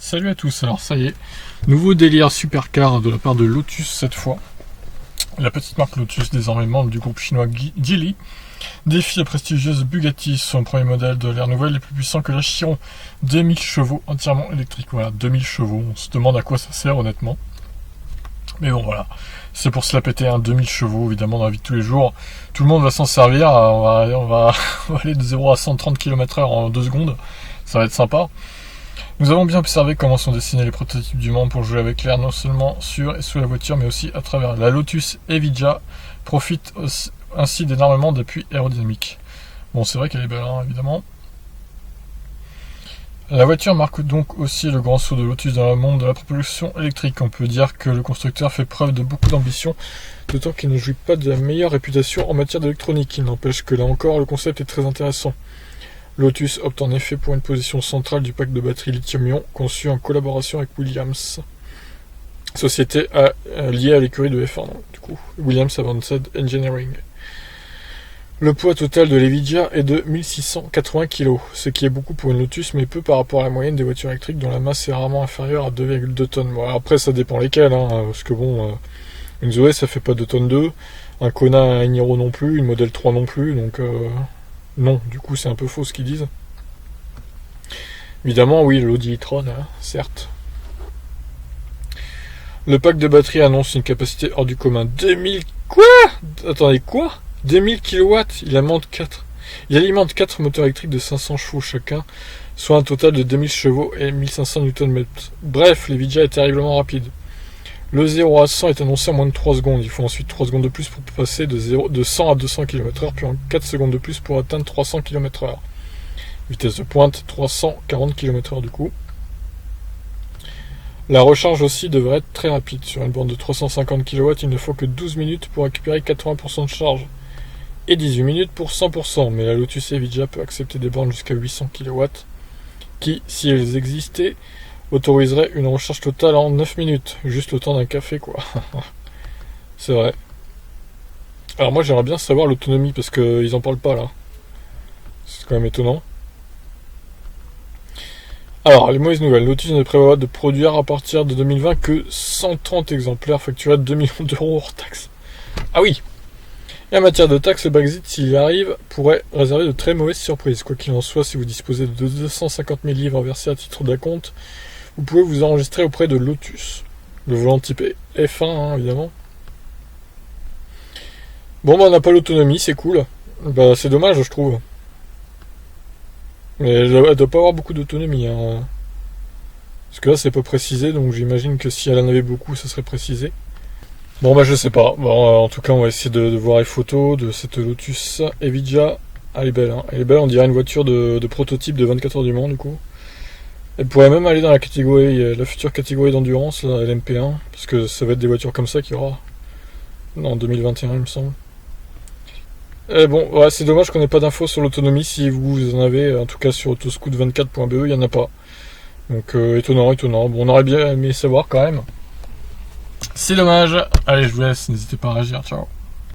Salut à tous, alors ça y est, nouveau délire supercar de la part de Lotus cette fois. La petite marque Lotus, désormais membre du groupe chinois Geely, défie la prestigieuse Bugatti, son premier modèle de l'ère nouvelle, est plus puissant que la Chiron, 2000 chevaux entièrement électrique. Voilà, 2000 chevaux, on se demande à quoi ça sert honnêtement. Mais bon voilà, c'est pour se la péter, 2000 chevaux évidemment dans la vie de tous les jours. Tout le monde va s'en servir, on va aller de 0 à 130 km/h en 2 secondes, ça va être sympa. Nous avons bien observé comment sont dessinés les prototypes du monde pour jouer avec l'air non seulement sur et sous la voiture mais aussi à travers. La Lotus Evija profite ainsi d'énormément d'appui aérodynamique. Bon, c'est vrai qu'elle est belle, évidemment. La voiture marque donc aussi le grand saut de Lotus dans le monde de la propulsion électrique. On peut dire que le constructeur fait preuve de beaucoup d'ambition, d'autant qu'il ne jouit pas de la meilleure réputation en matière d'électronique. Il n'empêche que là encore, le concept est très intéressant. Lotus opte en effet pour une position centrale du pack de batterie lithium-ion conçu en collaboration avec Williams, société liée à l'écurie de F1, du coup, Williams Advanced Engineering. Le poids total de l'Evija est de 1680 kg, ce qui est beaucoup pour une Lotus, mais peu par rapport à la moyenne des voitures électriques dont la masse est rarement inférieure à 2,2 tonnes. Bon, après, ça dépend lesquelles, parce que bon, une Zoé, ça fait pas 2 tonnes 2, un Kona, un Niro non plus, une Model 3 non plus, donc non, du coup, c'est un peu faux ce qu'ils disent. Évidemment, oui, l'Audi e-tron, certes. Le pack de batterie annonce une capacité hors du commun. 2000... Quoi ? Attendez, quoi ? 2000 kW, il alimente 4 moteurs électriques de 500 chevaux chacun, soit un total de 2000 chevaux et 1500 Nm. Bref, l'Evija est terriblement rapide. Le 0 à 100 est annoncé en moins de 3 secondes. Il faut ensuite 3 secondes de plus pour passer de 100 à 200 km/h, puis en 4 secondes de plus pour atteindre 300 km/h. Vitesse de pointe, 340 km/h du coup. La recharge aussi devrait être très rapide. Sur une borne de 350 kW, il ne faut que 12 minutes pour récupérer 80% de charge. Et 18 minutes pour 100%. Mais la Lotus Evija peut accepter des bornes jusqu'à 800 kW, qui, si elles existaient, autoriserait une recharge totale en 9 minutes, juste le temps d'un café quoi. C'est vrai. Alors moi j'aimerais bien savoir l'autonomie parce qu'ils en parlent pas là. C'est quand même étonnant. Alors les mauvaises nouvelles, Lotus ne prévoit de produire à partir de 2020 que 130 exemplaires facturés de 2 millions d'euros hors taxes. Ah oui. Et en matière de taxes, le Brexit, s'il y arrive, pourrait réserver de très mauvaises surprises. Quoi qu'il en soit, si vous disposez de 250 000 livres versés à titre d'acompte, vous pouvez vous enregistrer auprès de Lotus. Le volant type F1, évidemment. Bon, on n'a pas l'autonomie, c'est cool. C'est dommage, je trouve. Mais elle doit pas avoir beaucoup d'autonomie. Parce que là, c'est pas précisé, donc j'imagine que si elle en avait beaucoup, ça serait précisé. Bon, je sais pas. Bon, en tout cas, on va essayer de voir les photos de cette Lotus Evija. Elle est belle, Elle est belle, on dirait une voiture de prototype de 24 heures du Mans, du coup. Elle pourrait même aller dans la catégorie, la future catégorie d'endurance, la LMP1, parce que ça va être des voitures comme ça qu'il y aura en 2021, il me semble. Et bon, ouais, c'est dommage qu'on n'ait pas d'infos sur l'autonomie. Si vous en avez, en tout cas sur autoscoot24.be, il n'y en a pas. Donc étonnant. Bon, on aurait bien aimé savoir quand même. C'est dommage. Allez, je vous laisse, n'hésitez pas à réagir, ciao.